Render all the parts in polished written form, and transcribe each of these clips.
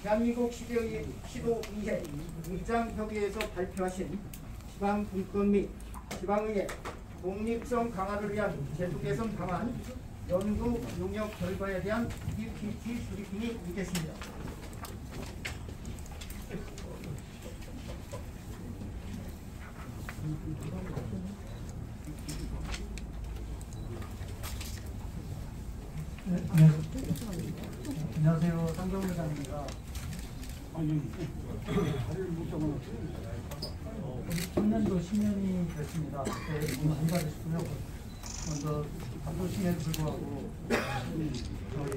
대한민국 시도의회 의장협의회에서 발표하신 지방분권 및 지방의회 독립성 강화를 위한 제도 개선 방안 연구 용역 결과에 대한 PPT 브리핑이 있겠습니다. 네. 안녕하세요. 상정회장입니다. 3년도 10년이 됐습니다. 너무 안 받으시고요. 먼저 바쁘심에도 불구하고 저희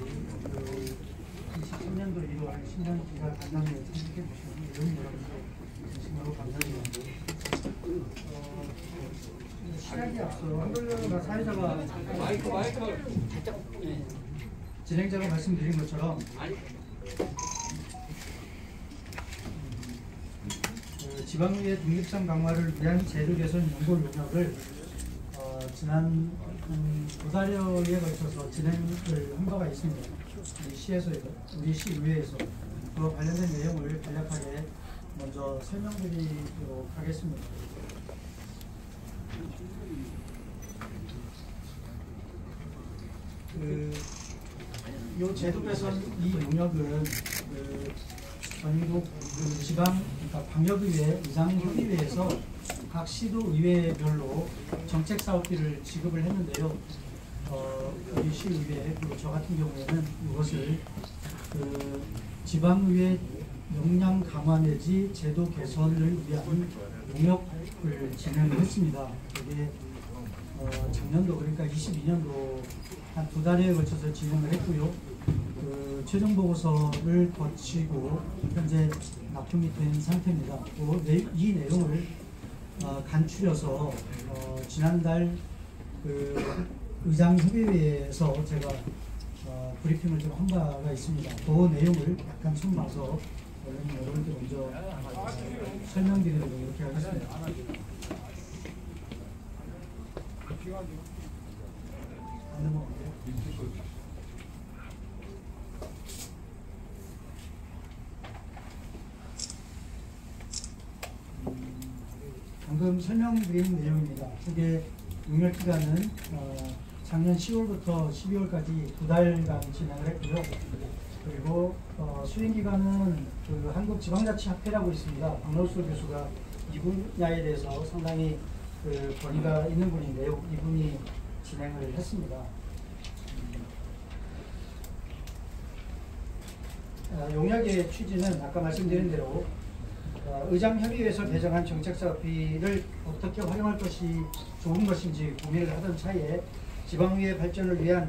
23년도 1월 10년 기간 간담회에 참석해 주신 의원 여러분들 진심으로 감사드립니다. 시작이 앞서 사회자가 진행자가 말씀드린 것처럼 지방의회 독립성 강화를 위한 제도 개선 연구 용역을 지난 2달여에 걸쳐서 진행을 한 바가 있습니다. 우리 시의회에서 그 관련된 내용을 간략하게 먼저 설명드리도록 하겠습니다. 이 제도 개선 이 용역은 전국 지방 그러니까 방역의회 의장협의회에서 각 시도의회별로 정책 사업비를 지급을 했는데요. 우리 시의회 그리고 저 같은 경우에는 이것을 지방의회 역량 강화 내지 제도 개선을 위한 용역을 진행을 했습니다. 이게 작년도 그러니까 22년도 한 2달에 걸쳐서 진행을 했고요. 최종 보고서를 거치고 현재 납품이 된 상태입니다. 이 내용을 간추려서 지난달 의장협의회에서 제가 브리핑을 좀 한 바가 있습니다. 그 내용을 약간 손봐서 여러분들 먼저 설명드리도록 이렇게 하겠습니다. 방금 설명드린 내용입니다. 이게 용역기간은 작년 10월부터 12월까지 2달간 진행을 했고요. 그리고 수행기간은 한국지방자치학회라고 있습니다. 박노수 교수가 이 분야에 대해서 상당히 권위가 있는 분인데요. 이분이 진행을 했습니다. 용역의 취지는 아까 말씀드린 대로 의장협의회에서 개정한 정책사업비를 어떻게 활용할 것이 좋은 것인지 고민을 하던 차에 지방의회 발전을 위해서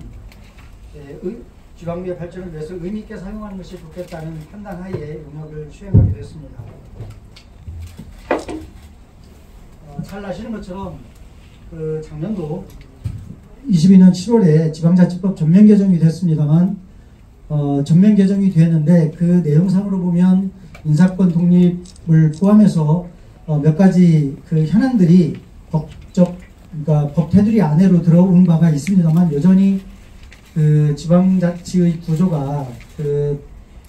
의미 있게 사용하는 것이 좋겠다는 판단 하에 용역을 수행하게 됐습니다. 잘 아시는 것처럼 작년도 22년 7월에 지방자치법 전면 개정이 됐습니다만 전면 개정이 되었는데 그 내용상으로 보면 인사권 독립을 포함해서 몇 가지 현안들이 그러니까 법 테두리 안으로 들어온 바가 있습니다만 여전히 지방자치의 구조가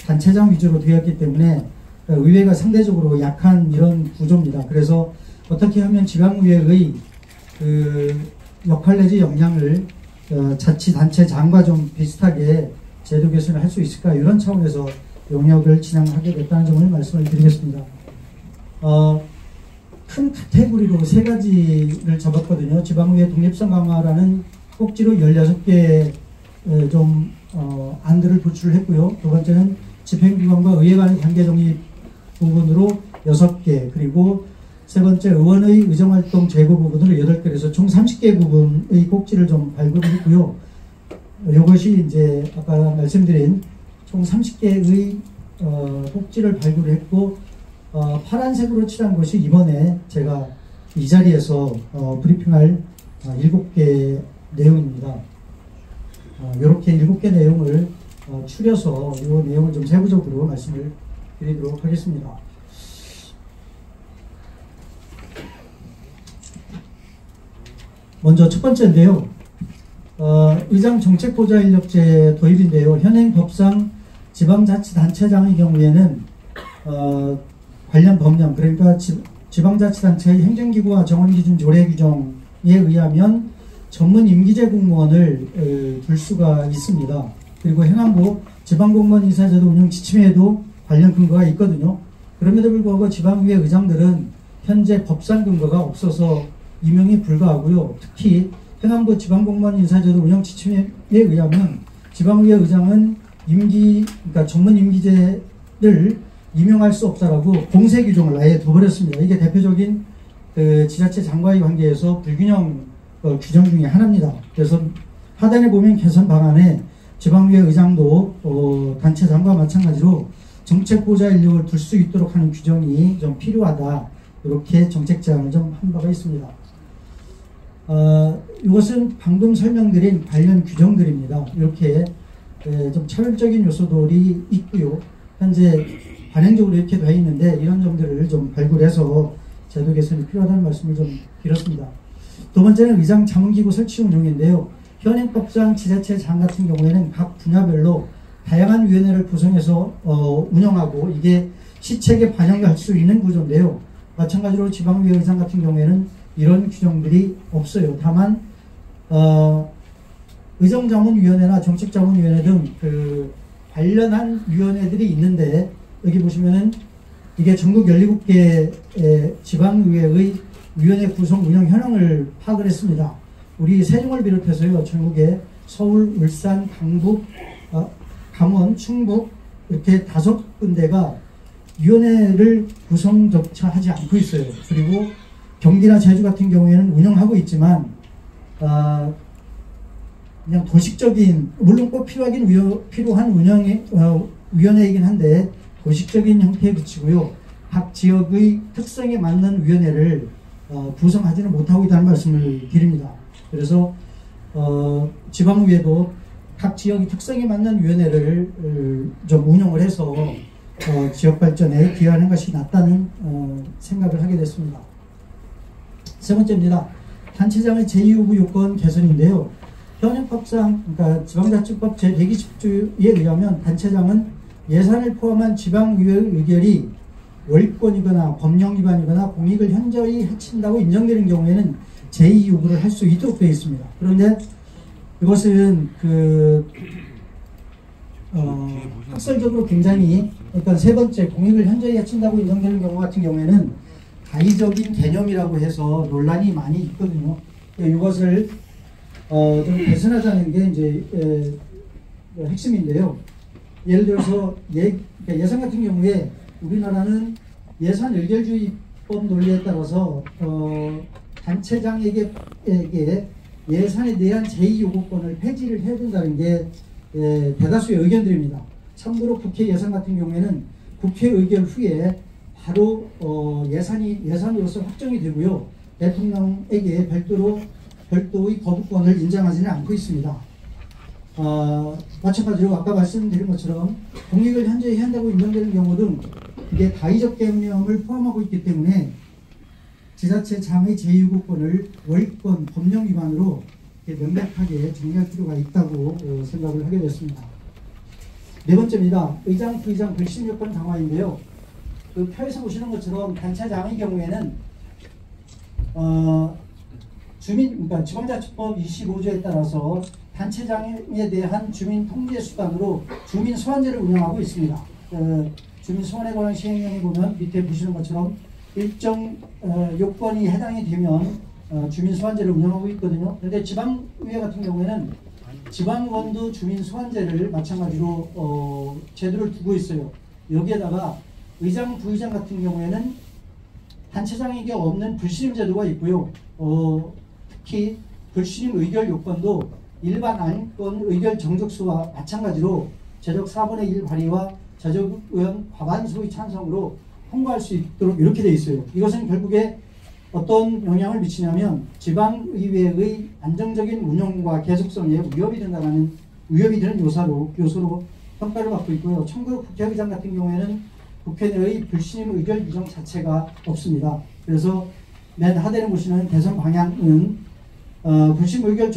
단체장 위주로 되었기 때문에 의회가 상대적으로 약한 이런 구조입니다. 그래서 어떻게 하면 지방의회의 역할 내지 역량을 자치단체장과 좀 비슷하게 제도 개선을 할 수 있을까 이런 차원에서 용역을 진행하게 됐다는 점을 말씀을 드리겠습니다. 큰 카테고리로 3가지를 잡았거든요. 지방의회 독립성 강화라는 꼭지로 16개 안들을 도출했고요. 두 번째는 집행기관과 의회 간의 관계 정립 부분으로 6개, 그리고 세 번째 의원의 의정활동 제고 부분으로 8개에서 총 30개 부분의 꼭지를 좀 발굴을 했고요. 이것이 이제 아까 말씀드린 총 30개의 꼭지를 발굴했고 파란색으로 칠한 것이 이번에 제가 이 자리에서 브리핑할 7개 내용입니다. 이렇게 7개 내용을 추려서 이 내용을 좀 세부적으로 말씀을 드리도록 하겠습니다. 먼저 첫 번째인데요. 의장 정책보좌인력제 도입인데요. 현행 법상 지방자치단체장의 경우에는 관련 법령, 그러니까 지방자치단체의 행정기구와 정원기준 조례 규정에 의하면 전문 임기제 공무원을 둘 수가 있습니다. 그리고 행안부 지방공무원 인사제도 운영 지침에도 관련 근거가 있거든요. 그럼에도 불구하고 지방의회 의장들은 현재 법상 근거가 없어서 임용이 불가하고요. 특히 행안부 지방공무원 인사제도 운영 지침에 의하면 지방의회 의장은 그러니까 전문 임기제를 임용할 수 없다라고 공세 규정을 아예 둬버렸습니다. 이게 대표적인 지자체 장과의 관계에서 불균형 규정 중에 하나입니다. 그래서 하단에 보면 개선 방안에 지방의회 의장도 단체장과 마찬가지로 정책 보좌 인력을 둘 수 있도록 하는 규정이 좀 필요하다. 이렇게 정책 제안을 좀 한 바가 있습니다. 이것은 방금 설명드린 관련 규정들입니다. 이렇게 좀 차별적인 요소들이 있고요. 현재 관행적으로 이렇게 되어 있는데 이런 점들을 좀 발굴해서 제도 개선이 필요하다는 말씀을 좀 드렸습니다. 두 번째는 의장 자문기구 설치 운영인데요. 현행법상 지자체장 같은 경우에는 각 분야별로 다양한 위원회를 구성해서 운영하고 이게 시책에 반영할 수 있는 구조인데요. 마찬가지로 지방의회 의장 같은 경우에는 이런 규정들이 없어요. 다만 의정자문위원회나 정책자문위원회 등 관련한 위원회들이 있는데 여기 보시면은 이게 전국 17개의 지방의회의 위원회 구성 운영 현황을 파악을 했습니다. 우리 세종을 비롯해서요, 전국에 서울, 울산, 강북, 강원, 충북 이렇게 5군데가 위원회를 구성조차 하지 않고 있어요. 그리고 경기나 제주 같은 경우에는 운영하고 있지만 그냥 도식적인, 물론 꼭 필요한 운영의 위원회이긴 한데 도식적인 형태에 그치고요. 각 지역의 특성에 맞는 위원회를 구성하지는 못하고 있다는 말씀을 드립니다. 그래서 지방의회도 각 지역의 특성에 맞는 위원회를 좀 운영을 해서 지역 발전에 기여하는 것이 낫다는 생각을 하게 됐습니다. 세 번째입니다. 단체장의 제2요구 요건 개선인데요. 현행법상, 그러니까 지방자치법 제120조에 의하면 단체장은 예산을 포함한 지방의회 의결이 월권이거나 법령 위반이거나 공익을 현저히 해친다고 인정되는 경우에는 제2요구를 할 수 있도록 되어 있습니다. 그런데 이것은 학설적으로 굉장히, 그러니까 세 번째 공익을 현저히 해친다고 인정되는 경우 같은 경우에는 가의적인 개념이라고 해서 논란이 많이 있거든요. 이것을 좀 개선하자는 게 이제 핵심인데요. 예를 들어서 예산 같은 경우에 우리나라는 예산 의결주의법 논리에 따라서 단체장에게 예산에 대한 제2요구권을 폐지를 해야 된다는 게 대다수의 의견들입니다. 참고로 국회 예산 같은 경우에는 국회 의결 후에 바로 예산으로서 확정이 되고요. 대통령에게 별도의 거부권을 인정하지는 않고 있습니다. 마찬가지로 아까 말씀드린 것처럼 공익을 현저히 한다고 인정되는 경우 등 이게 가의적 개념을 포함하고 있기 때문에 지자체장의 제2요구권을 월권 법령 위반으로 명백하게 정리할 필요가 있다고 생각을 하게 됐습니다. 네 번째입니다. 의장, 부의장 불신 요건 강화인데요. 그 표에서 보시는 것처럼 단체장의 경우에는 그러니까 지방자치법 25조에 따라서 단체장에 대한 주민 통제 수단으로 주민 소환제를 운영하고 있습니다. 주민 소환에 관한 시행령에 보면 밑에 보시는 것처럼 일정 요건이 해당이 되면 주민 소환제를 운영하고 있거든요. 그런데 지방의회 같은 경우에는 지방의원도 주민 소환제를 마찬가지로 제도를 두고 있어요. 여기에다가 의장, 부의장 같은 경우에는 단체장에게 없는 불신임 제도가 있고요. 특히 불신임 의결 요건도 일반 안건 의결 정족수와 마찬가지로 제적 4분의 1 발의와 제적 의원 과반수의 찬성으로 통과할 수 있도록 이렇게 되어 있어요. 이것은 결국에 어떤 영향을 미치냐면 지방의회의 안정적인 운영과 계속성에 위협이 되는 요소로 평가를 받고 있고요. 참고로 국회의장 같은 경우에는 국회 내의 불신임 의결 규정 자체가 없습니다. 그래서 맨 하단에 보시는 개선 방향은 불신임 의결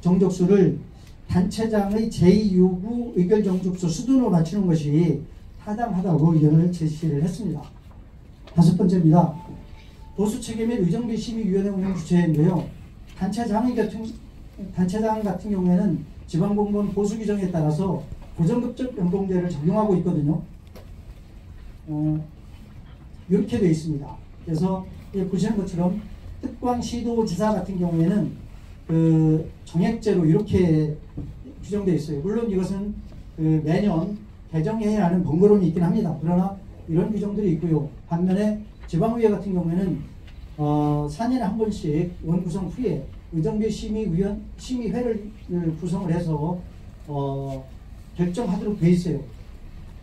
정족수를 단체장의 제2요구 의결 정족수 수준으로 맞추는 것이 타당하다고 의견을 제시를 했습니다. 다섯 번째입니다. 보수체계 및 의정비심의위원회 운영 주체인데요. 단체장 같은 경우에는 지방공무원 보수 규정에 따라서 고정급적 연봉제를 적용하고 있거든요. 이렇게 되어 있습니다. 그래서 보시는 것처럼 특광시도지사 같은 경우에는 그 정액제로 이렇게 규정되어 있어요. 물론 이것은 그 매년 개정해야 하는 번거로움이 있긴 합니다. 그러나 이런 규정들이 있고요. 반면에 지방의회 같은 경우에는 4년에 한 번씩 원구성 후에 의정비심의회를 구성을 해서 결정하도록 되어 있어요.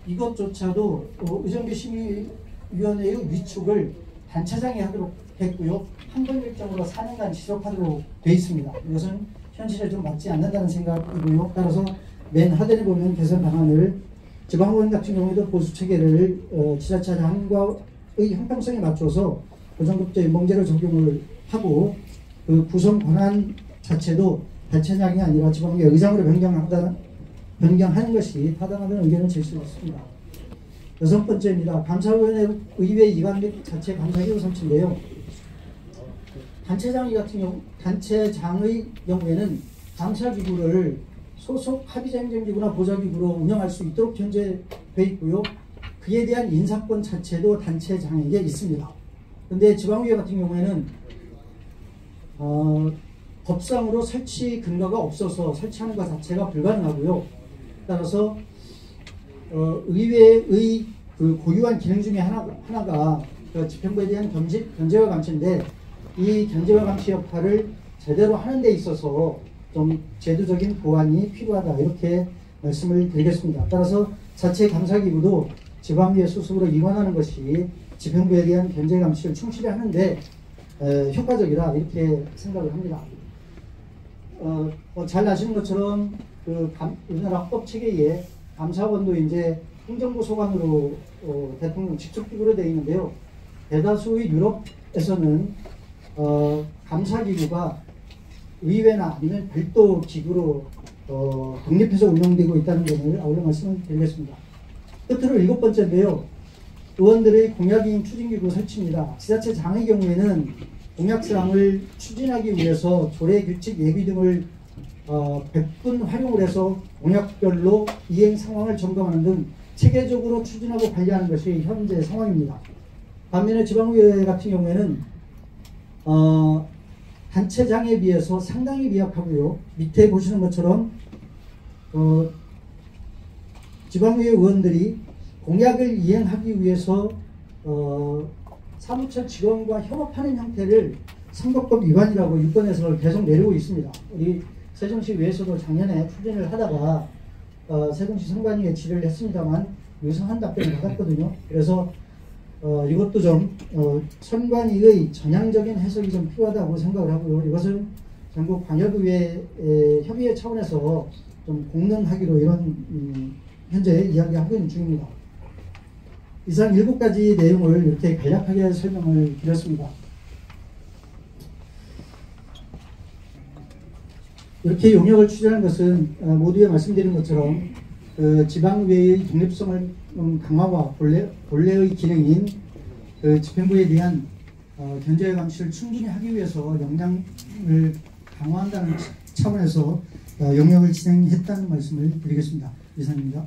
이것조차도 의정비심의위원회의 위촉을 단체장이 하도록 했고요. 한 번 일정으로 4년간 지속하도록 되어 있습니다. 이것은 현실에 좀 맞지 않는다는 생각이고요. 따라서 맨 하단에 보면 개선 방안을 지방의원 같은 경우에도 보수체계를 지자체장과의 형평성에 맞춰서 고정급제 연봉제를 적용을 하고 그 구성 권한 자체도 단체장이 아니라 지방의회 의장으로 변경하는 것이 타당하다는 의견을 제시했습니다. 여섯 번째입니다. 감사위원회 의회 이관 및 자체 감사기구 설치인데요. 단체장의 경우에는 감사기구를 소속 합의자 행정기구나 보좌기구로 운영할 수 있도록 현재 되어 있고요. 그에 대한 인사권 자체도 단체장에게 있습니다. 그런데 지방의회 같은 경우에는 법상으로 설치 근거가 없어서 설치하는 것 자체가 불가능하고요. 따라서 의회의 그 고유한 기능 중에 하나가 그 집행부에 대한 견제와 감시인데 이 견제와 감시 역할을 제대로 하는 데 있어서 좀 제도적인 보완이 필요하다 이렇게 말씀을 드리겠습니다. 따라서 자체 감사기구도 지방의회 소속으로 이관하는 것이 집행부에 대한 견제 감시를 충실히 하는데 효과적이다 이렇게 생각을 합니다. 잘 아시는 것처럼 우리나라 헌법 체계에 감사원도 이제 행정부 소관으로 대통령 직접 기구로 되어 있는데요. 대다수의 유럽에서는 감사기구가 의회나 아니면 별도 기구로 독립해서 운영되고 있다는 점을 아울러 말씀을 드리겠습니다. 끝으로 일곱 번째인데요. 의원들의 공약이익 추진기구 설치입니다. 지자체장의 경우에는 공약사항을 추진하기 위해서 조례, 규칙, 예비 등을 100분 활용을 해서 공약별로 이행 상황을 점검하는 등 체계적으로 추진하고 관리하는 것이 현재 상황입니다. 반면에 지방의회 같은 경우에는 단체장에 비해서 상당히 미약하고요. 밑에 보시는 것처럼 지방의회 의원들이 공약을 이행하기 위해서 사무처 직원과 협업하는 형태를 선거법 위반이라고 유권에서 계속 내리고 있습니다. 우리 세종시 의회에서도 작년에 추진을 하다가 세종시 선관위에 질의를 했습니다만 유성한 답변을 받았거든요. 그래서 이것도 좀 선관위의 전향적인 해석이 좀 필요하다고 생각을 하고요. 이것은 전국 광역의회 협의회 차원에서 좀 공론하기로 이런 현재 이야기하고 있는 중입니다. 이상 7가지 내용을 이렇게 간략하게 설명을 드렸습니다. 이렇게 용역을 추진하는 것은 모두에 말씀드린 것처럼 지방의회의 독립성을 강화와 본래의 기능인 집행부에 대한 견제와 감시를 충분히 하기 위해서 역량을 강화한다는 차원에서 용역을 진행했다는 말씀을 드리겠습니다. 이상입니다.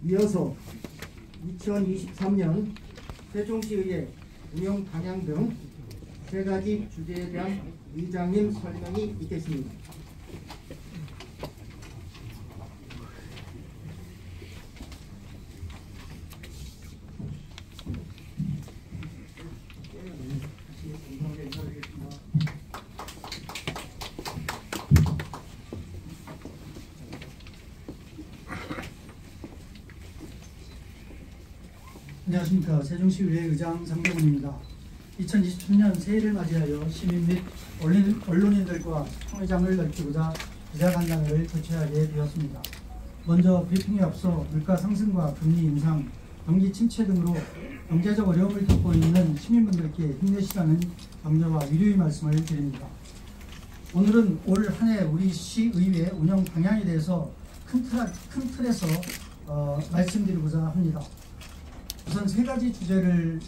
이어서 2023년 세종시의회 운영 방향 등 3가지 주제에 대한 의장님 설명이 있겠습니다. 안녕하십니까. 세종시의회 의장 장병훈입니다. 2023년 새해를 맞이하여 시민 및 언론인들과 총회장을 넓히고자 기자간담회를 개최하게 되었습니다. 먼저 브리핑에 앞서 물가 상승과 금리 인상, 경기 침체 등으로 경제적 어려움을 겪고 있는 시민분들께 힘내시라는 격려와 위로의 말씀을 드립니다. 오늘은 올 한 해 우리 시의회 운영 방향에 대해서 큰 틀에서 말씀드리고자 합니다. 우선 세 가지 주제를,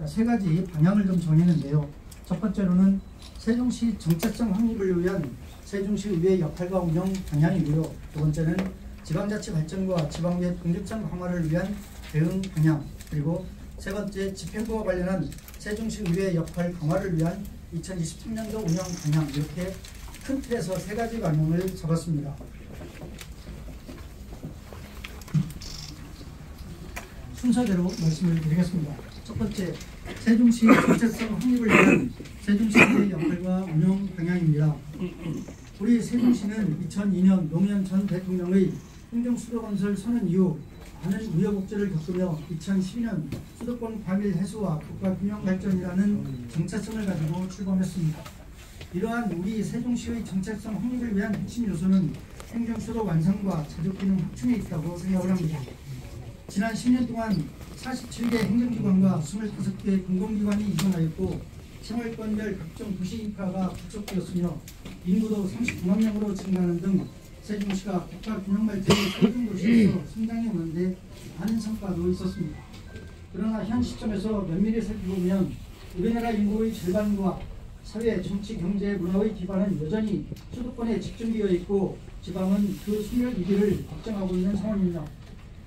세 가지 방향을 좀 정했는데요. 첫 번째로는 세종시 정체성 확립을 위한 세종시의회의 역할과 운영 방향이고요. 두 번째는 지방자치 발전과 지방의 독립성 강화를 위한 대응 방향, 그리고 세 번째 집행부와 관련한 세종시의회의 역할 강화를 위한 2023년도 운영 방향, 이렇게 큰 틀에서 세 가지 방향을 잡았습니다. 순서대로 말씀을 드리겠습니다. 첫 번째, 세종시 정체성 확립을 위한 세종시의 역할과 운영 방향입니다. 우리 세종시는 2002년 노무현 전 대통령의 행정수도건설 선언 이후 많은 우여곡절을 겪으며 2012년 수도권 과밀 해소와 국가균형 발전이라는 정체성을 가지고 출범했습니다. 이러한 우리 세종시의 정체성 확립을 위한 핵심 요소는 행정수도 완성과 자족기능 확충에 있다고 생각을 합니다. 지난 10년 동안 47개 행정기관과 25개 공공기관이 이전하였고 생활권별 각종 도시 인프라가 구축되었으며 인구도 39만 명으로 증가하는 등 세종시가 국가균형발전의 선진도시로서 성장해 오는데 많은 성과도 있었습니다. 그러나 현 시점에서 면밀히 살펴보면 우리나라 인구의 절반과 사회, 정치, 경제, 문화의 기반은 여전히 수도권에 집중되어 있고 지방은 그 소멸 위기를 걱정하고 있는 상황입니다.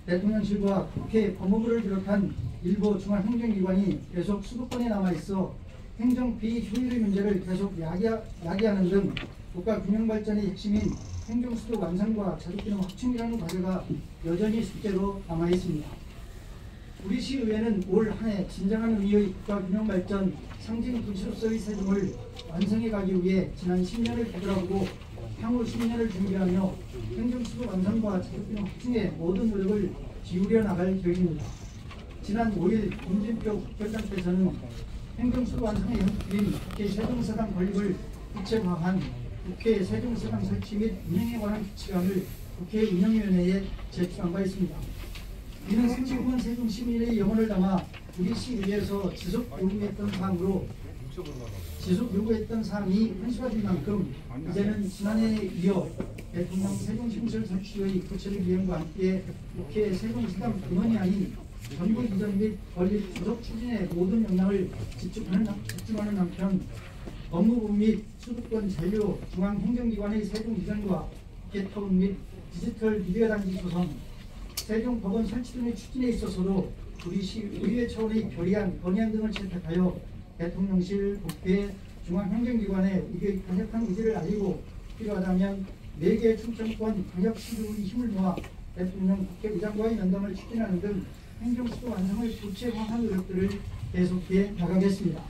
대통령실과 국회, 법무부를 비롯한 일부 중앙행정기관이 계속 수도권에 남아있어 행정 비효율의 문제를 계속 야기하는 등 국가균형발전의 핵심인 행정수도 완성과 자족기능 확충이라는 과제가 여전히 숙제로 남아있습니다. 우리 시의회는 올 한 해 진정한 의미의 국가균형발전 상징 도시로서의 세종을 완성해 가기 위해 지난 10년을 되돌아보고 향후 10년을 준비하며 행정수도 완성과 자족기능 확충에 모든 노력을 기울여 나갈 계획입니다. 지난 5일 김진표 국회의장께서는 행정수도 완성의 현실인 국회 세종서당 건립을 구체화한 국회 세종서당 설치 및 운영에 관한 규칙안을 국회 운영위원회에 제출한 바 있습니다. 이는 생지구은 세종 시민의 영혼을 담아 우리 시의회에서 지속 요구했던 사항이 현실화된 만큼 이제는 지난해에 이어 대통령 세종시설 설치의 구체적 이행과 함께 국회 세종서당 근원이 아닌 정부 이전 및 건립 지속 추진에 모든 역량을 집중하는 한편 법무부 및 수도권 잔류 중앙행정기관의 세종 이전과 개통 및 디지털 미디어 단지 조성, 세종법원 설치 등의 추진에 있어서도 우리 시의회 차원의 결의안, 건의안 등을 채택하여 대통령실, 국회, 중앙행정기관에 이게 강력한 의지를 알리고 필요하다면 4개 충청권 광역시도의 힘을 모아 대통령, 국회의장과의 면담을 추진하는 등 행정수도 완성을 구체화한 노력들을 계속해 나가겠습니다.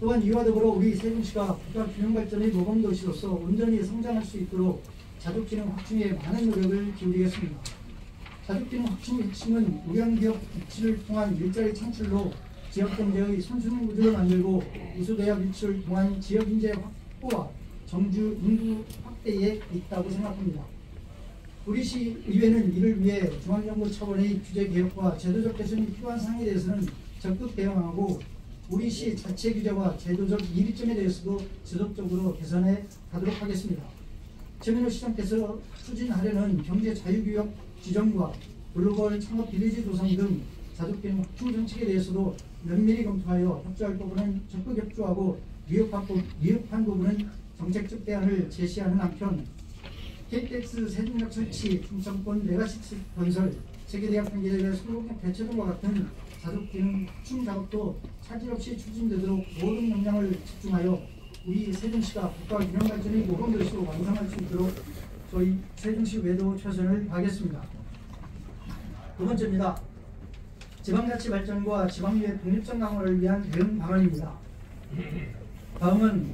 또한 이와 더불어 우리 세종시가 국가균형발전의 모범도시로서 온전히 성장할 수 있도록 자족기능 확충에 많은 노력을 기울이겠습니다. 자족기능 확충의 핵심은 우량기업 입지를 통한 일자리 창출로 지역경제의 선순환 구조를 만들고 우수대학 유치를 통한 지역인재 확보와 정주 인구 확대에 있다고 생각합니다. 우리 시의회는 이를 위해 중앙정부 차원의 규제개혁과 제도적 개선이 필요한 사항에 대해서는 적극 대응하고 우리 시 자체 규제와 제도적 이의점에 대해서도 지속적으로 개선해 가도록 하겠습니다. 최민호 시장께서 추진하려는 경제 자유교역 지정과 글로벌 창업 비리지 조성 등 자족기능 확충 정책에 대해서도 면밀히 검토하여 협조할 부분은 적극 협조하고 미흡한 부분은 정책적 대안을 제시하는 한편 KTX 세종역 설치, 충청권 메가시티 건설, 세계대학 단계대회 소록역 대체 등과 같은 자족기능 확충 작업도 차질 없이 추진되도록 모든 역량을 집중하여 우리 세종시가 국가균형발전의 모범도시로 완성할 수 있도록 저희 세종시 외도 최선을 다하겠습니다. 두 번째입니다. 지방자치 발전과 지방의회 독립성 강화를 위한 대응 방안입니다. 다음은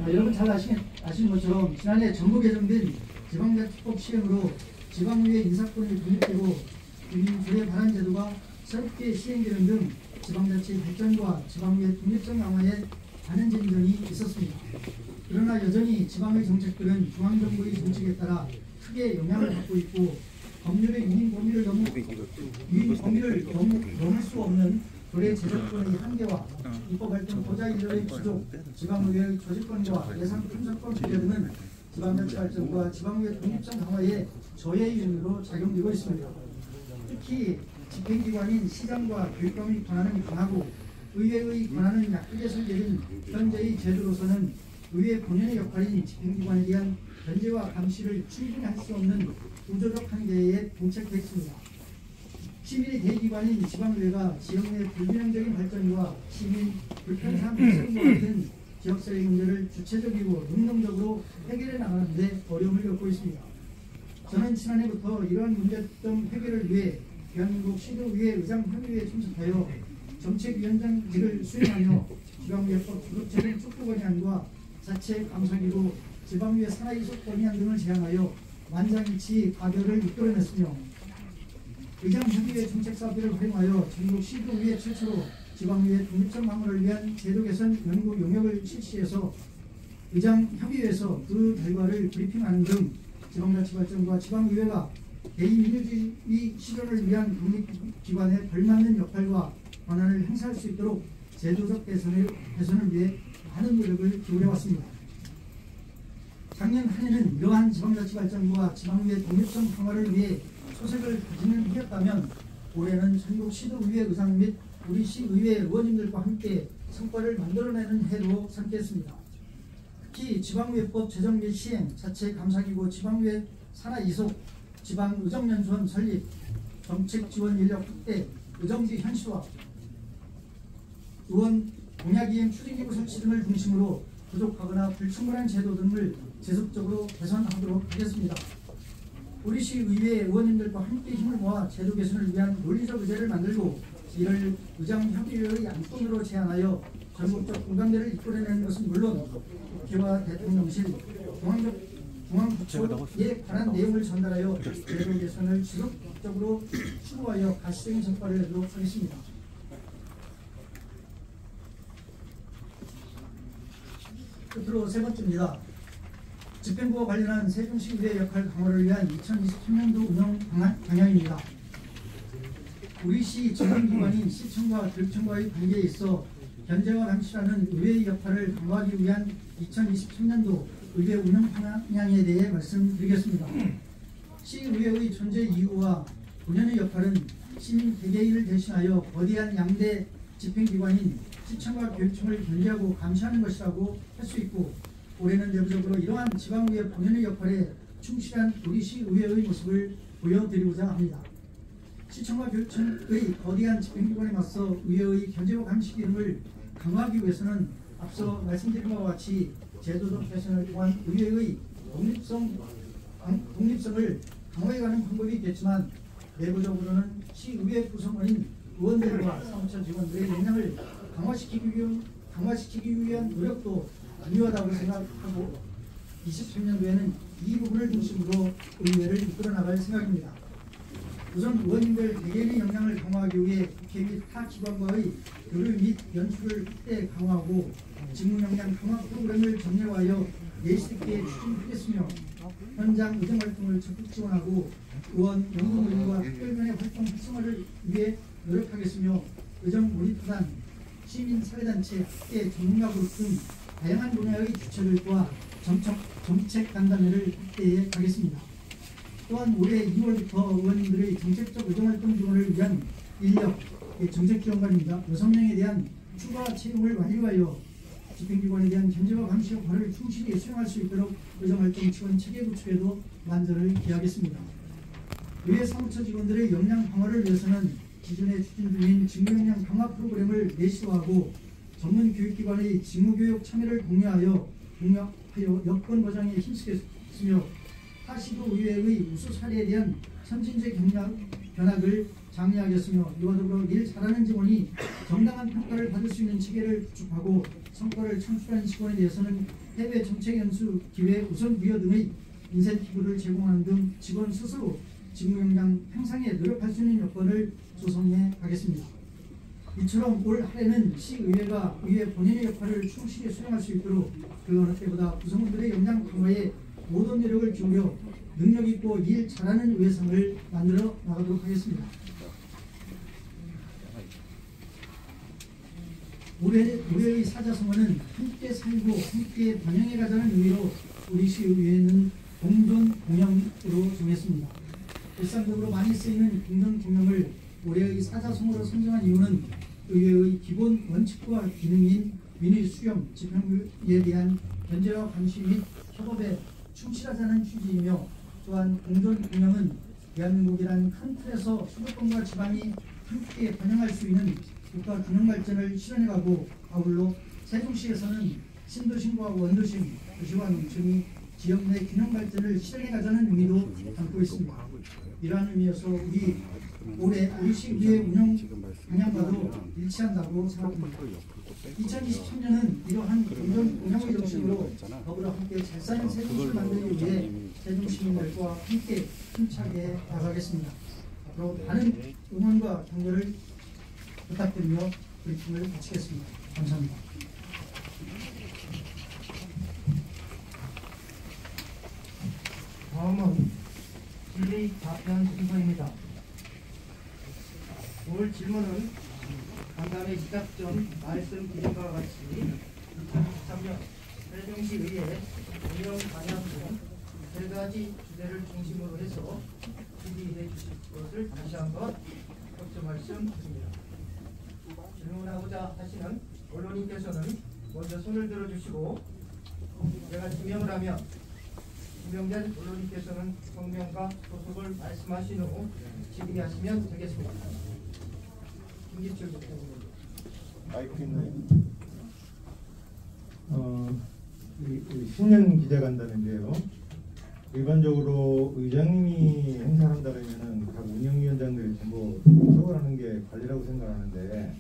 여러분 잘 아시는 것처럼 지난해 정부 개정된 지방자치법 시행으로 지방의회 인사권이 독립되고 주민들의 발언 정책과 새롭게 시행되는 등 지방자치 발전과 지방의 독립성 강화에 많은 진전이 있었습니다. 그러나 여전히 지방의 정책들은 중앙정부의 정책에 따라 크게 영향을 받고 있고 법률의 유인 범위를 넘을 수 없는 조례 제정권의 한계와 입법 활동 보좌 인력의 부족, 지방의회의 조직권과 예산 분석권 부재 등은 지방자치 발전과 지방의회 독립성 강화에 저해 요인으로 작용되고 있습니다. 특히 집행기관인 시장과 교육감의 권한은 강하고 의회의 권한은 약하게 설계된 현재의 제도로서는 의회 본연의 역할인 집행기관에 대한 견제와 감시를 충분히 할 수 없는 구조적 한계에 봉착해 있습니다. 시민의 대기관인 지방의회가 지역 내 불균형적인 발전과 시민 불편함 해소와 같은 지역사회 문제를 주체적이고 능동적으로 해결해 나가는 데 어려움을 겪고 있습니다. 저는 지난해부터 이러한 문제점 해결을 위해 대한민국 시도의회 의장협의회에 참석하여 정책위원장직을 수행하며 지방의회법 조급적인 촉구 건의안과 자체 감사기로 지방의회 산하이속 건의안 등을 제안하여 만장일치 가결을 이끌어냈으며 의장협의회 정책사업비를 활용하여 전국 시도의회 최초로 지방의회 독립성 강화를 위한 제도 개선 연구 용역을 실시해서 의장협의회에서 그 결과를 브리핑하는 등 지방자치 발전과 지방의회가 대의민주주의 실현을 위한 독립기관에 걸맞는 역할과 권한을 행사할 수 있도록 제도적 개선을 위해 많은 노력을 기울여왔습니다. 작년 한 해는 이러한 지방자치 발전과 지방의회 독립성 강화를 위해 소색을 가지는 해였다면 올해는 전국 시도의회 의장 및 우리 시의회 의원님들과 함께 성과를 만들어내는 해로 삼겠습니다. 특히 지방의회법 제정 및 시행, 자체 감사기구 지방의회 산하 이속, 지방의정연수원 설립, 정책 지원 인력 확대, 의정비 현실화, 의원 공약이행 추진기구 설치 등을 중심으로 부족하거나 불충분한 제도 등을 지속적으로 개선하도록 하겠습니다. 우리 시의회 의원님들과 함께 힘을 모아 제도 개선을 위한 논리적 의제를 만들고 이를 의장협의회의 안건으로 제안하여 전국적 공감대를 이끌어내는 것은 물론 국회와 대통령실, 중앙부처에 관한 내용을 전달하여 제도 개선을 지속적으로 추구하여 가시적인 성과를 내도록 하겠습니다. 끝으로 세 번째입니다. 집행부와 관련한 세종시의회 역할 강화를 위한 2023년도 운영 방향입니다. 우리 시 집행기관인 시청과 교육청과의 관계에 있어 견제와 감시라는 의회의 역할을 강화하기 위한 2023년도 의회 운영 방향에 대해 말씀드리겠습니다. 시의회의 존재 이유와 본연의 역할은 시민 개개인을 대신하여 거대한 양대 집행기관인 시청과 교육청을 견제하고 감시하는 것이라고 할 수 있고 올해는 내부적으로 이러한 지방의회 본연의 역할에 충실한 우리 시의회의 모습을 보여드리고자 합니다. 시청과 교육청의 거대한 집행기관에 맞서 의회의 견제와 감시 기능을 강화하기 위해서는 앞서 말씀드린 바와 같이 제도적 개선을 통한 의회의 독립성을 강화해가는 방법이 있겠지만 내부적으로는 시의회 구성원인 의원들과 사무처 직원들의 역량을 강화시키기 위한 노력도 중요하다고 생각하고 23년도에는 이 부분을 중심으로 의회를 이끌어 나갈 생각입니다. 우선 의원님들 개개인의 역량을 강화하기 위해 국회 및 타 기관과의 교류 및 연수를 확대 강화하고 직무 역량 강화 프로그램을 정례화하여 내실 있게 추진하겠으며 현장 의정 활동을 적극 지원하고 의원 연구모임과 특별면의 활동 활성화를 위해 노력하겠으며 의정 모니터단, 시민사회단체, 학계 전문가 그룹 등 다양한 분야의 주체들과 정책 간담회를 확대해 가겠습니다. 또한 올해 2월부터 의원님들의 정책적 의정활동 지원을 위한 인력, 정책지원관입니다. 6명에 대한 추가 채용을 완료하여 집행기관에 대한 견제와 감시 역할을 충실히 수행할 수 있도록 의정활동 지원 체계 구축에도 만전을 기하겠습니다. 의회 사무처 직원들의 역량 강화를 위해서는 기존에 추진 중인 직무역량 강화 프로그램을 내시화하고 전문 교육기관의 직무교육 참여를 독려하여 여건 보장에 힘쓰겠으며 타시도 의회의 우수 사례에 대한 선진제 견학을 장려하겠으며 이와 더불어 일 잘하는 직원이 정당한 평가를 받을 수 있는 체계를 구축하고 성과를 창출한 직원에 대해서는 해외 정책 연수 기회 우선 부여 등의 인센티브를 제공하는 등 직원 스스로 직무 역량 향상에 노력할 수 있는 여건을 조성해 가겠습니다. 이처럼 올 한해는 시의회가 의회 본인의 역할을 충실히 수행할 수 있도록 그 어느 때보다 구성원들의 역량 강화에 모든 노력을 기울여 능력 있고 일 잘하는 의회상을 만들어 나가도록 하겠습니다. 올해의 사자성어는 함께 살고 함께 번영해 가자는 의미로 우리 시의회는 공존 공영으로 정했습니다. 일상적으로 많이 쓰이는 공존 공영을 올해의 사자성어로 선정한 이유는 의회의 기본 원칙과 기능인 민의 수렴, 집행에 대한 견제와 감시 및 협업에 충실하자는 취지이며 또한 공존 공영은 대한민국이라는 큰 틀에서 수도권과 지방이 함께 번영할 수 있는 국가 균형 발전을 실현해가고 아울러 세종시에서는 신도심과 원도심, 도시와 농촌이 지역 내 균형 발전을 실현해가자는 의미도 담고 있습니다. 이러한 의미에서 올해 우리시 의회 운영 방향과도 일치한다고 생각합니다. 2023년은 이러한 공정의 정신으로 더불어 함께 잘 사는 세종시를 만들기 위해 세종 시민들과 함께 힘차게 나가겠습니다. 앞으로 많은 응원과 격려를 부탁드리며 브리핑을 마치겠습니다. 감사합니다. 다음은 질의 답변 순서입니다. 오늘 질문은 간담회 시작 전 말씀드린과 같이 2023년 세종시 의회 운영 방향 등 세 가지 주제를 중심으로 해서 질의해 주실 것을 다시 한번 협조 말씀드립니다. 질문하고자 하시는 언론인께서는 먼저 손을 들어주시고 제가 지명을 하면 지명된 언론인께서는 성명과 소속을 말씀하신 후 질의하시면 되겠습니다. 김기철 대표님. 마이크 있나요? 신년 기자간담회인데요. 일반적으로 의장님이 행사한다면은 각 운영위원장들이 전부 소속을 하는 게 관리라고 생각하는데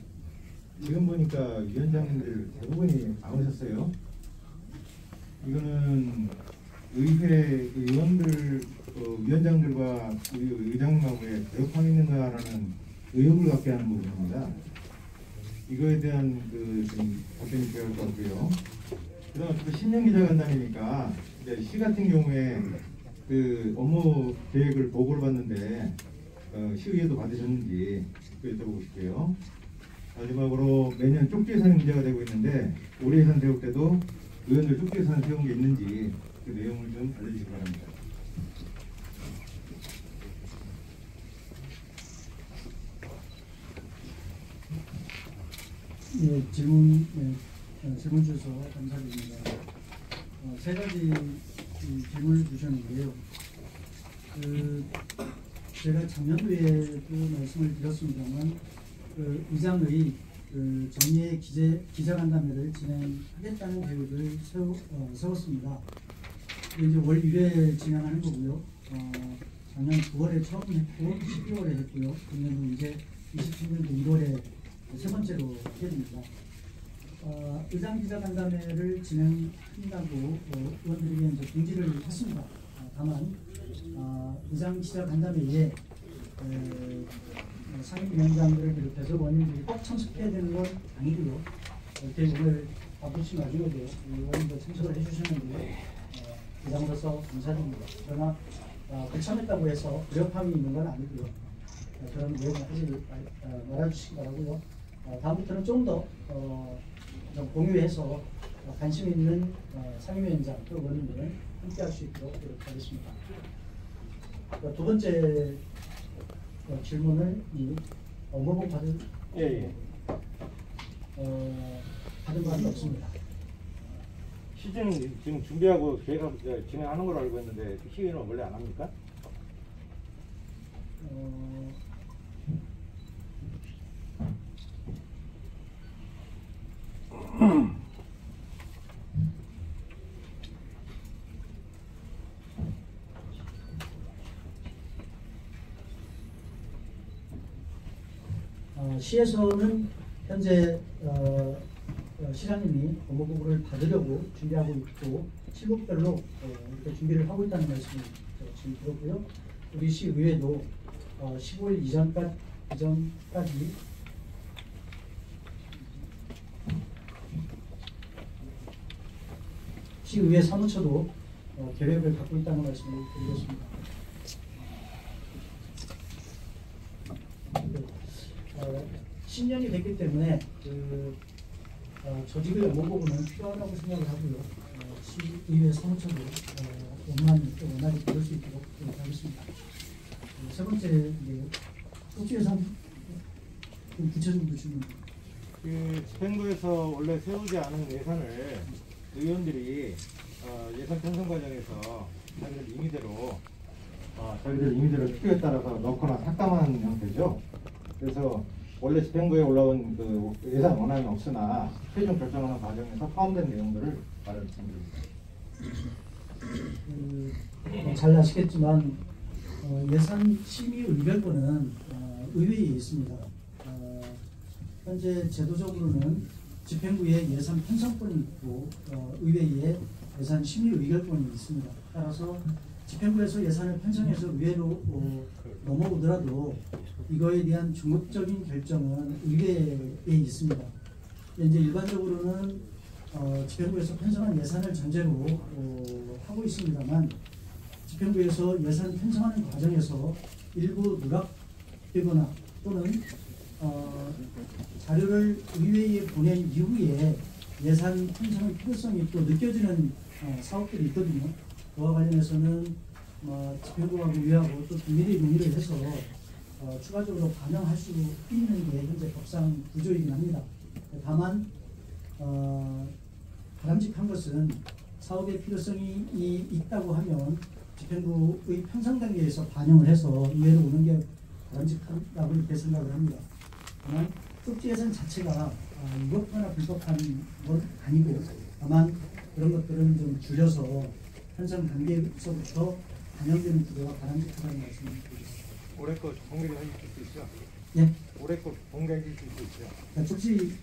지금 보니까 위원장님들 대부분이 안 오셨어요. 이거는 의회 의원들 위원장들과 의장님하고의 개혁함이 있는가라는 의혹을 갖게 하는 부분입니다. 이거에 대한 좀 답변이 필요할 것 같고요. 그다음 또 신년 기자간담회니까 이제 시 같은 경우에 업무 계획을 보고를 받는데 시의회도 받으셨는지 여쭤보고 싶고요. 마지막으로 매년 쪽지 예산이 문제가 되고 있는데 올해 예산 세울 때도 의원들 쪽지 예산 세운 게 있는지 그 내용을 좀 알려주시기 바랍니다. 네, 질문 주셔서 감사드립니다. 세 가지 질문을 주셨는데요. 제가 작년도에도 말씀을 드렸습니다만 의장의 정례 기자간담회를 진행하겠다는 계획을 세웠습니다. 이제 월 1회 진행하는 거고요. 작년 9월에 처음 했고 12월에 했고요. 금년도 이제 27년도 1월에 세 번째로 하게 됩니다. 의장 기자간담회를 진행한다고 의원들에게 이제 공지를 했습니다. 다만 의장 기자간담회에 상임위원장들을 비롯해서 원님들이 꼭 참석해야 되는 건 아니고요. 이렇게 오늘 바쁘신 와중에도 의원님들 참석을 해주셨는데 의장으로서 감사드립니다. 그러나 불참했다고 해서 불협함이 있는 건 아니고요. 그런 내용을 하지 말아주시기 바라고요. 다음부터는 좀 더 공유해서 관심 있는 상임위원장 또 의원님들은 함께 할 수 있도록 노력하겠습니다. 두 번째 질문을 업무보고 받은 바는 없습니다. 시즌 지금 준비하고 계획하고 진행하는 걸로 알고 있는데 시의회는 원래 안 합니까? 시에서는 현재 시장님이 업무보고를 받으려고 준비하고 있고 실무별로 이렇게 준비를 하고 있다는 말씀을 지금 들었고요. 우리 시의회도 15일 이전까지 시의회 사무처도 계획을 갖고 있다는 말씀을 드리겠습니다. 신년이 됐기 때문에 조직의 업무 부분은 필요하다고 생각을 하고요. 시의회 사무처도 원만하게 들을 수 있도록 노력하겠습니다. 세 번째인데요. 혹시 예산 구체적으로 질문. 그 집행부에서 원래 세우지 않은 예산을 의원들이 예산 편성 과정에서 자기들 임의대로 필요에 따라서 넣거나 삭감한 형태죠. 그래서 원래 집행부에 올라온 그 예산 원안은 없으나 최종 결정하는 과정에서 포함된 내용들을 말씀드립니다. 잘 아시겠지만 예산 심의 의결권은 의회에 있습니다. 현재 제도적으로는 집행부에 예산 편성권이 있고 의회에 예산 심의 의결권이 있습니다. 따라서 집행부에서 예산을 편성해서 의회로 넘어오더라도 이거에 대한 중립적인 결정은 의회에 있습니다. 이제 일반적으로는 집행부에서 편성한 예산을 전제로 하고 있습니다만 집행부에서 예산 편성하는 과정에서 일부 누락되거나 또는 자료를 의회에 보낸 이후에 예산 편성의 필요성이 또 느껴지는 사업들이 있거든요. 그와 관련해서는 집행부하고 의회하고 또 긴밀히 논의를 해서 추가적으로 반영할 수 있는 게 현재 법상 구조이긴 합니다. 다만 바람직한 것은 사업의 필요성이 있다고 하면 집행부의 편성 단계에서 반영을 해서 의회로 오는 게 바람직하다고 이렇게 생각을 합니다. 다만 쪽지 예산 자체가 위법하거나 불법한 건 아니고 다만 그런 것들은 좀 줄여서 편성 단계에서부터 반영되는 구조가 바람직하다는 말씀을 드리겠습니다. 올해 거 공개를 해주실 수 있죠? 예? 올해 거 공개해 주실 수 있죠? 쪽지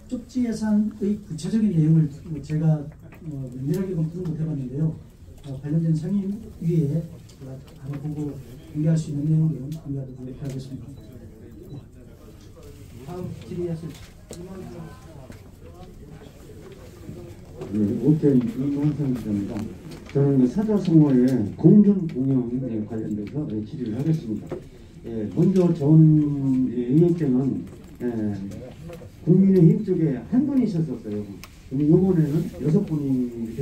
쪽지 예산의 구체적인 내용을 제가 면밀하게 검토를 못 해봤는데요. 관련된 상임위에 제가 바로 보고 공개할 수 있는 내용은 공개하도록 하겠습니다. 다음 질의하실 오태인 이용상 기자입니다. 저는 사자성어의 공정 공영에 관련돼서 질의를 하겠습니다. 먼저 전 의원께는 국민의힘 쪽에 한 분이 있었어요. 이번에는 6분이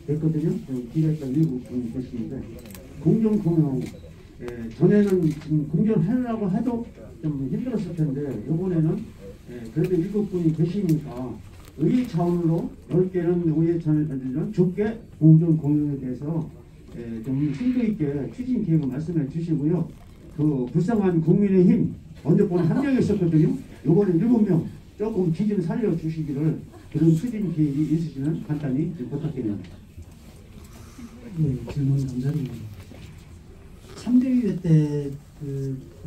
됐거든요. 기획과 7분이 됐습니다. 공정 공영 전에는 지금 공정하려고 해도 좀 힘들었을 텐데 이번에는 그래도 7분이 계시니까 의회 차원으로 10개는 의회 차원을 좁게 공정 공영에 대해서 좀 심도 있게 추진 계획을 말씀해 주시고요. 그 불쌍한 국민의힘 언제번 한 명 있었거든요. 이번에 7명 조금 기준 살려 주시기를 그런 추진 계획이 있으시면 간단히 좀 부탁드립니다. 네, 질문 감사드립니다. 3대위회 때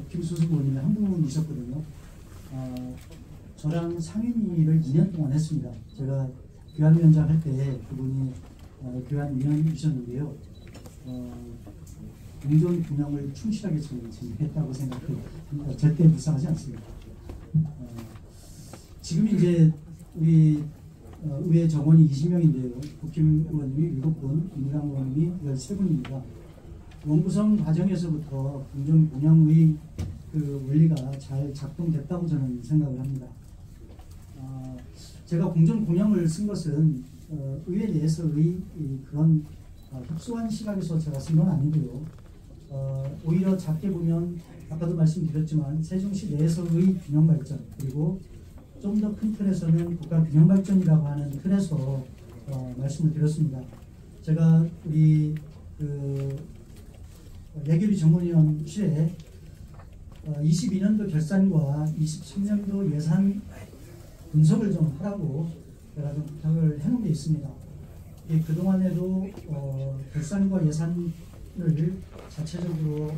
김수수 의원님이 한 분 있었거든요. 저랑 상임위를 2년 동안 했습니다. 제가 교환위원장 할 때 그분이 교환위원이셨는데요. 공정 균형을 충실하게 진행했다고 생각합니다. 절대 불쌍하지 않습니다. 지금 이제 우리 의회 정원이 20명인데요. 국힘 의원님이 7분, 민주당 의원님이 13분입니다. 원구성 과정에서부터 공정 공영의 그 원리가 잘 작동됐다고 저는 생각을 합니다. 제가 공정 공영을 쓴 것은 의회 내에서의 그런 협소한 시각에서 제가 쓴 건 아니고요. 오히려 작게 보면 아까도 말씀드렸지만 세종시 내에서의 균형 발전 그리고 좀 더 큰 틀에서는 국가 균형 발전이라고 하는 틀에서 말씀을 드렸습니다. 제가 우리 예결위 정문위원실에 22년도 결산과 23년도 예산 분석을 좀 하라고 제가 좀 부탁을 해놓은 게 있습니다. 그동안에도 결산과 예산을 자체적으로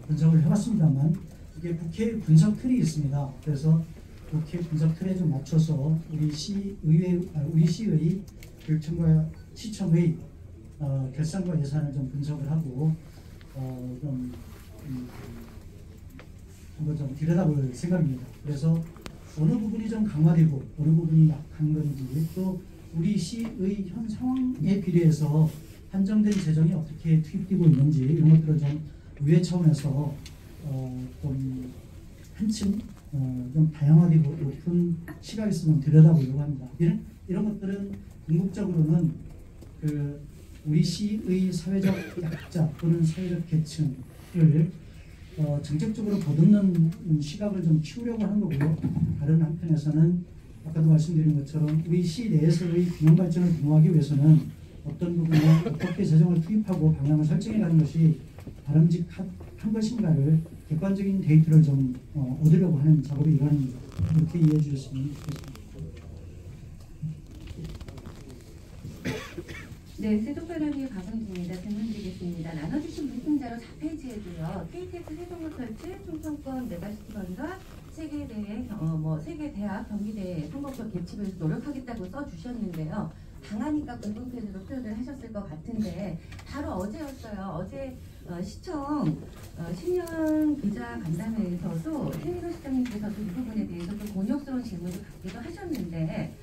분석을 해봤습니다만 이게 국회 분석 틀이 있습니다. 그래서 국회 분석 틀에 좀 맞춰서 우리 시의 교육청과 시청의 결산과 예산을 좀 분석을 하고 한번 좀 들여다볼 생각입니다. 그래서 어느 부분이 좀 강화되고 어느 부분이 약한 건지, 또 우리 시의 현 상황에 비례해서 한정된 재정이 어떻게 투입되고 있는지, 이런 것들을 좀 의회 차원에서 좀 한층 좀 다양화되고 높은 시각에서 좀 들여다보려고 합니다. 이런 것들은 궁극적으로는 우리 시의 사회적 약자 또는 사회적 계층을 정책적으로 거듭는 시각을 좀 키우려고 하는 거고요. 다른 한편에서는 아까도 말씀드린 것처럼 우리 시 내에서의 균형 발전을 도모하기 위해서는 어떤 부분에 어떻게 재정을 투입하고 방향을 설정해 가는 것이 바람직한 것인가를 객관적인 데이터를 좀 얻으려고 하는 작업이 일환입니다. 이렇게 이해해 주셨으면 좋겠습니다. 네, 세종파련님 박은주입니다. 질문 드리겠습니다. 나눠주신 물품자료 4페이지에도요. KTX 세종역 설치, 충청권 메가시티건과 세계대회, 세계대학 경기대 선거법 개최를 노력하겠다고 써주셨는데요. 당하니까 공동표지로 표현을 하셨을 것 같은데 바로 어제였어요. 어제 시청 신년 기자 간담회에서도 최민호 시장님께서도 이 부분에 대해서 좀 곤욕스러운 질문을 받기도 하셨는데,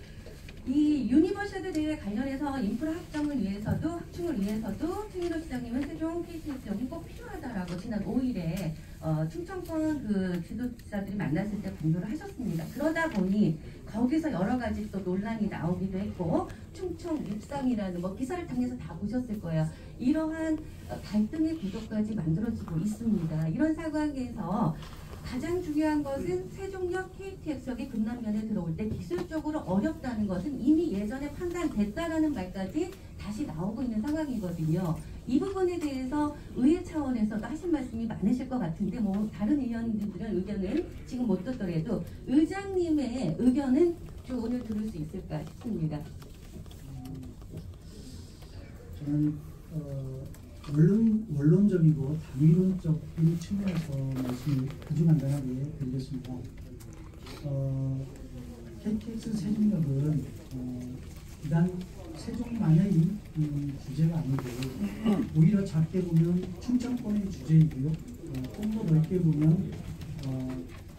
이 유니버시아드 대회 관련해서 인프라 확장을 위해서도 확충을 위해서도 최민호 시장님은 세종 KTX역이 꼭 필요하다라고 지난 5일에 충청권 그 지도자들이 만났을 때 공표를 하셨습니다. 그러다 보니 거기서 여러 가지 또 논란이 나오기도 했고, 충청 립상이라는 기사를 통해서 다 보셨을 거예요. 이러한 갈등의 구도까지 만들어지고 있습니다. 이런 상황에서 가장 중요한 것은 세종역 KTX역이 금남면에 들어올 때 기술적으로 어렵다는 것은 이미 예전에 판단됐다라는 말까지 다시 나오고 있는 상황이거든요. 이 부분에 대해서 의회 차원에서도 하신 말씀이 많으실 것 같은데 다른 의원님들은 의견은 지금 못 듣더라도 의장님의 의견은 좀 오늘 들을 수 있을까 싶습니다. 저는 원론적이고 당위론적인 측면에서 말씀을 아주 간단하게 드리겠습니다. KTX 세종역은 비단 세종만의 주제가 아니고 오히려 작게 보면 충청권의 주제이고요. 좀 더 넓게 보면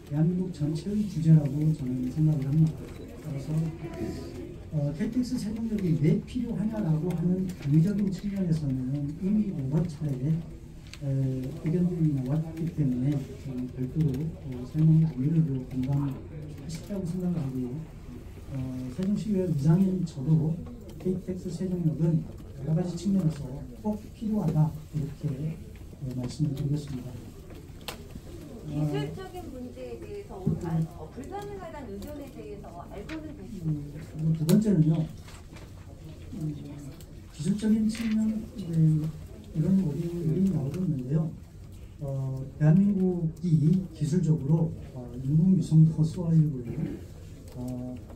대한민국 전체의 주제라고 저는 생각을 합니다. 따라서 KTX 세종역이 왜 필요하냐라고 하는 당위적인 측면에서는 이미 여러 차례 의견들이 나왔기 때문에 저는 별도로 설명을 안 드려도 공감하시다고 생각을 하고요. 세종시의회 의장인 저도 KTX 세종역은 여러 가지 측면에서 꼭 필요하다 이렇게 말씀을 드리겠습니다. 기술적인 문제에 대해서 불가능하다는 의견에 대해서 알고는 계십니까? 두 번째는요. 기술적인 측면 이런 어려움이 나오고 있는데요. 대한민국이 기술적으로 인공 유성도 수화이고요.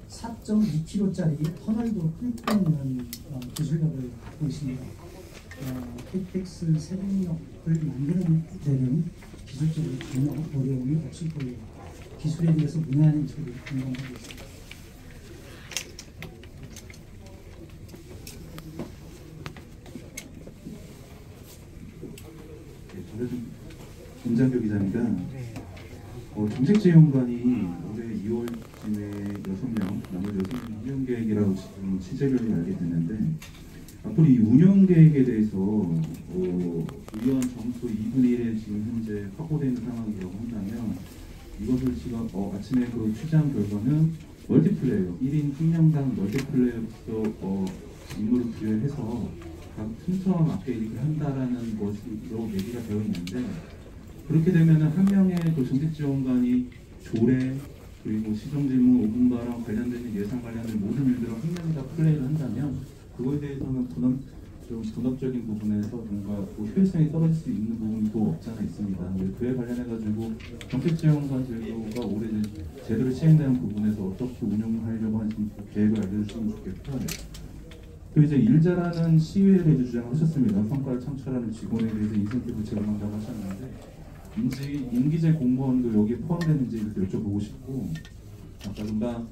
4.2km짜리 터널도 뚫고 있는 기술력을 갖고 있습니다. KTX 세종역을 만드는 데는 기술적으로 전혀 어려움이 없을 거예요. 기술에 대해서 문의하는 저를 공감하고 있습니다. 저는 김장교 기자입니다. 정책지원관이 올해 2월쯤에 6명, 나머지 6명 운영 계획이라고 지금 취재를 알게 됐는데, 앞으로 이 운영 계획에 대해서 의원 정수 2분의 1에 지금 현재 확보되는 상황이라고 한다면, 이것을 지금 아침에 취재한 결과는 멀티플레이어 1인 한 명당 멀티플레이어로서 임무를 부여해서 각 순서와 맞게 이렇게 한다라는 것으로 얘기가 되어 있는데, 그렇게 되면은 한 명의 정책지원관이 조례 그리고 시정질문 5분과랑 관련된 예산 관련된 모든 일들을 한 명이 다 플레이를 한다면, 그거에 대해서는 좀 분업적인 부분에서 뭔가 효율성이 떨어질 수 있는 부분이 또 없지 않아 있습니다. 그에 관련해가지고 정책지원관 제도가 올해 제대로 시행되는 부분에서 어떻게 운영하려고 하는지 계획을 알려주시면 좋겠고, 또 이제 일자라는 시위에 대해 주장을 하셨습니다. 성과를 창출하는 직원에 대해서 인센티브를 제공한다고 하셨는데, 임기제 공무원도 여기에 포함되는지 이렇게 여쭤보고 싶고, 아까 금방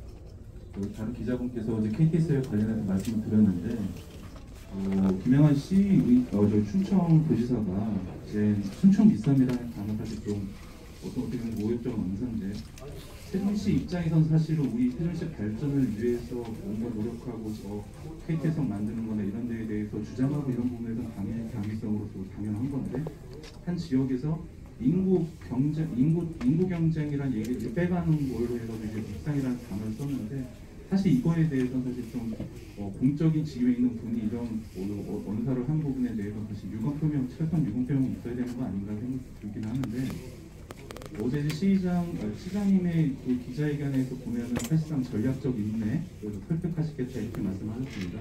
다른 기자분께서 이제 KTX에 관련해서 말씀을 드렸는데, 김영환 저희 충청도지사가 이제 충청 기쌈이라는 단어 사실 좀 어떻게 보면 모욕적인 언사인데, 세종시 입장에선 사실은 우리 세종시 발전을 위해서 뭔가 노력하고 KTX 만드는 거나 이런 데에 대해서 주장하고 이런 부분에서는 당연히 당위성으로서 당연한 건데, 한 지역에서 인구 경쟁이라는 얘기를 빼가는 걸로 해서 이제 묵상이라는 단어를 썼는데, 사실 이거에 대해서는 사실 좀 공적인 직위에 있는 분이 이런 언사를 한 부분에 대해서 사실 철저한 유감 표명이 있어야 되는 거 아닌가 생각이 들긴 하는데, 어제 시장님의 그 기자회견에서 보면은 사실상 전략적 인내, 그래서 설득하시겠다 이렇게 말씀하셨습니다.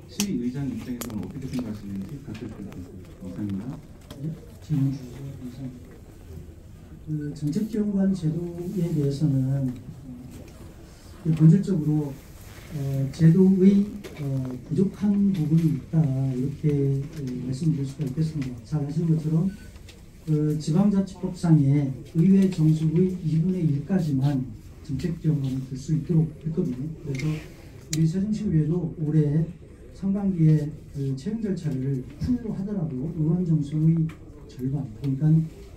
시의장 입장에서는 어떻게 생각하시는지 같이 부탁드립니다. 감사합니다. 질문 주셔서 감사합니다. 그 정책지원관 제도에 대해서는 본질적으로 제도의 부족한 부분이 있다, 이렇게 말씀드릴 수가 있겠습니다. 잘 아시는 것처럼 지방자치법상에 의회 정수의 2분의 1까지만 정책지원관을 들 수 있도록 했거든요. 그래서 우리 세종시의회도 올해 상반기에 채용 절차를 풀로 하더라도 의원 정수의 절반, 그러니까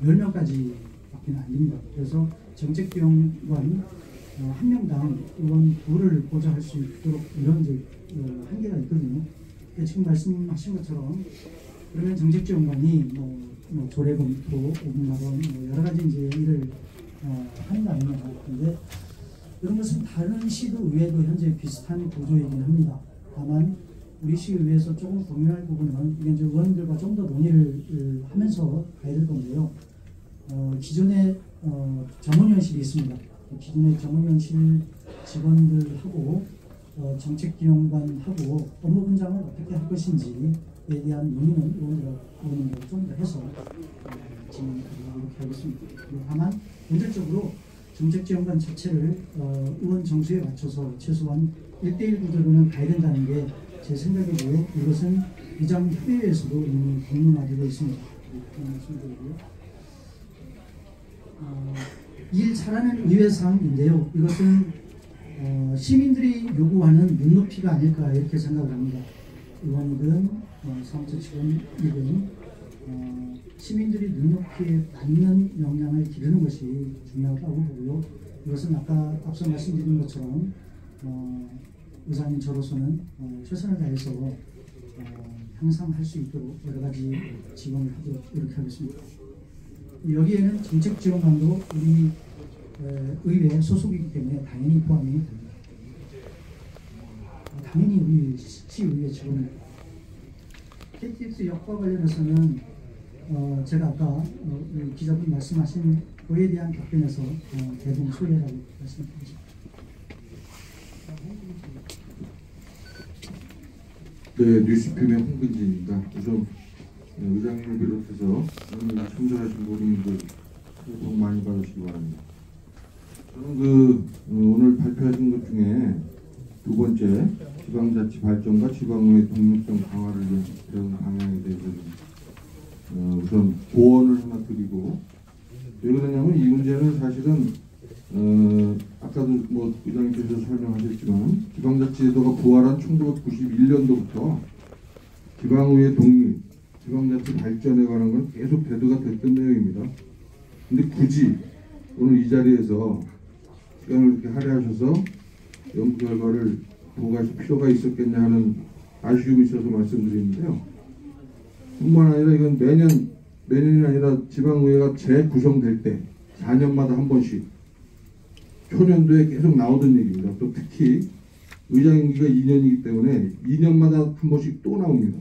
10명까지 밖에는 안 됩니다. 그래서 정책지원관 한 명당 의원 2를 보좌할 수 있도록 이런 한계가 있거든요. 지금 말씀하신 것처럼 그러면 정책지원관이 조례 검토, 5분만 원, 여러 가지 이제 일을 하는 거 아니냐. 근데 이런 것은 다른 시도 의회도 현재 비슷한 구조이긴 합니다. 다만 우리 시의회에서 조금 고민할 부분은 이게 이제 의원들과 좀 더 논의를 하면서 가야 될 건데요. 기존에 정원연실이 있습니다. 기존의 정원연실 직원들하고 정책기획관하고 업무 분장을 어떻게 할 것인지에 대한 논의는 의원들과 좀 더 해서 진행하도록 이렇게 하겠습니다. 다만 본질적으로 정책지원관 자체를 의원 정수에 맞춰서 최소한 1대1 구조로는 가야 된다는 게 제 생각이고요. 이것은 의장협의회에서도 이미 공론화되고 있습니다. 말씀드리고요. 일 잘하는 의회 사항인데요. 이것은 시민들이 요구하는 눈높이가 아닐까 이렇게 생각을 합니다. 의원이든 사무처 직원이든 시민들이 눈높이에 맞는 역량을 기르는 것이 중요하다고 보고요. 이것은 아까 앞서 말씀드린 것처럼 의장님 저로서는 최선을 다해서 항상 할 수 있도록 여러 가지 지원을 하도록 이렇게 하겠습니다. 여기에는 정책지원관도 우리 의회 소속이기 때문에 당연히 포함이 됩니다. 당연히 우리 시의회 직원입니다. KTX 역과 관련해서는 제가 아까 기자분 말씀하신 그에 대한 답변에서 대부분 소개라고 말씀드리겠습니다. 네, 뉴스피의 홍근진입니다. 우선 의장님을 비롯해서 오늘 참석하신 모든 새해 복 많이 받으시기 바랍니다. 저는 오늘 발표하신 것 중에 두 번째 지방자치 발전과 지방의회 독립성 강화를 위한 대응 방향에 대해서 우선 고언을 하나 드리고, 왜 그러냐면 이 문제는 사실은 아까도 의장님께서 설명하셨지만 지방자치제도가 부활한 1991년도부터 지방의회 독립, 지방자치 발전에 관한 건 계속 대두가 됐던 내용입니다. 근데 굳이 오늘 이 자리에서 시간을 이렇게 할애하셔서 연구 결과를 보고하실 필요가 있었겠냐 하는 아쉬움이 있어서 말씀드리는데요. 뿐만 아니라 이건 매년이 아니라 지방의회가 재구성될 때 4년마다 한 번씩 초년도에 계속 나오던 얘기입니다. 또 특히 의장 임기가 2년이기 때문에 2년마다 한 번씩 또 나옵니다.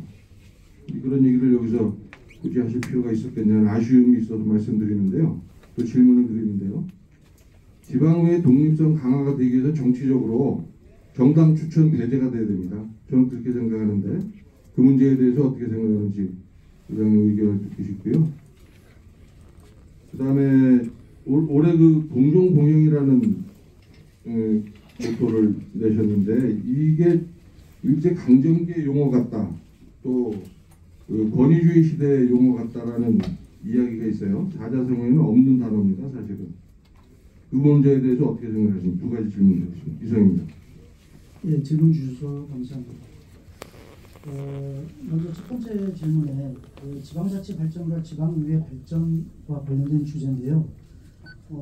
그런 얘기를 여기서 굳이 하실 필요가 있었겠냐는 아쉬움이 있어서 말씀드리는데요. 또 질문을 드리는데요. 지방의회 독립성 강화가 되기 위해서 정치적으로 정당 추천 배제가 돼야 됩니다. 저는 그렇게 생각하는데 그 문제에 대해서 어떻게 생각하는지 의장님 의견을 듣고 싶고요. 그 다음에 올해 그 공정공영이라는 모토를 내셨는데 이게 일제 강점기의 용어 같다, 또 그 권위주의 시대의 용어 같다라는 이야기가 있어요. 사자성어에는 없는 단어입니다. 사실은. 그 문제에 대해서 어떻게 생각하십니까? 두 가지 질문 드리겠습니다. 이상입니다. 예, 질문 주셔서 감사합니다. 먼저 첫 번째 질문에 지방자치 발전과 지방의회 발전과 관련된 주제인데요.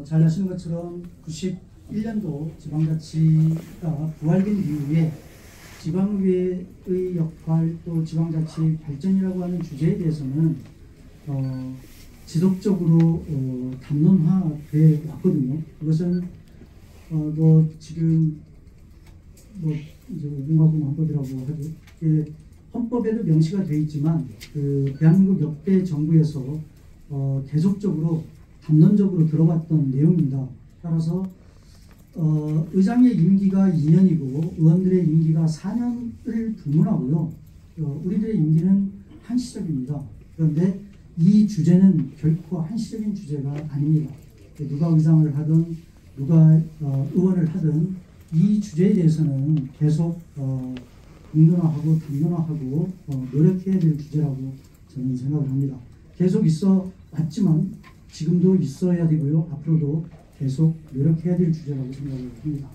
잘 아시는 것처럼 91년도 지방자치가 부활된 이후에 지방의회의 역할 또 지방자치 발전이라고 하는 주제에 대해서는 지속적으로 담론화돼 왔거든요. 이것은 지금 이제 5공화국 헌법이라고 하죠. 헌법에도 명시가 되어 있지만 그 대한민국 역대 정부에서 계속적으로 담론적으로 들어왔던 내용입니다. 따라서 의장의 임기가 2년이고 의원들의 임기가 4년을 불문하고요. 우리들의 임기는 한시적입니다. 그런데 이 주제는 결코 한시적인 주제가 아닙니다. 누가 의장을 하든 누가 의원을 하든 이 주제에 대해서는 계속 공론화하고 담론화하고 노력해야 될 주제라고 저는 생각을 합니다. 계속 있어 왔지만 지금도 있어야 되고요. 앞으로도 계속 노력해야 될 주제라고 생각을 합니다.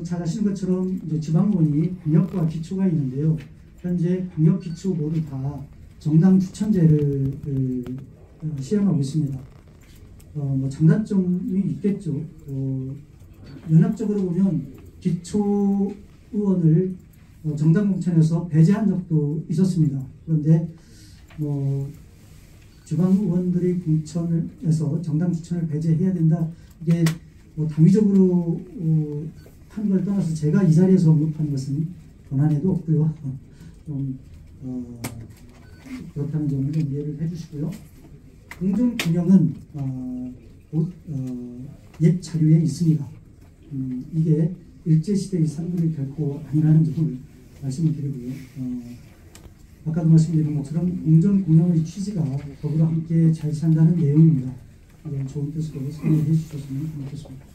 잘 아시는 것처럼 이제 지방권이 광역과 기초가 있는데요. 현재 광역, 기초 모두 다 정당 추천제를 시행하고 있습니다. 장단점이 있겠죠. 연합적으로 보면 기초 의원을 정당 공천에서 배제한 적도 있었습니다. 그런데 지방 의원들이 공천에서 정당 추천을 배제해야 된다. 이게 당위적으로 한 걸 떠나서 제가 이 자리에서 언급한 것은 권한에도 없고요. 좀 그렇다는 점을 좀 이해를 해주시고요. 공정균형은 옛 자료에 있습니다. 이게 일제시대의 산물이 결코 아니라는 점을 말씀을 드리고요. 아까도 말씀드린 것처럼 공정균형의 취지가 더불어 함께 잘 산다는 내용입니다. 좋은 뜻으로 설명해 주셨으면 고맙겠습니다.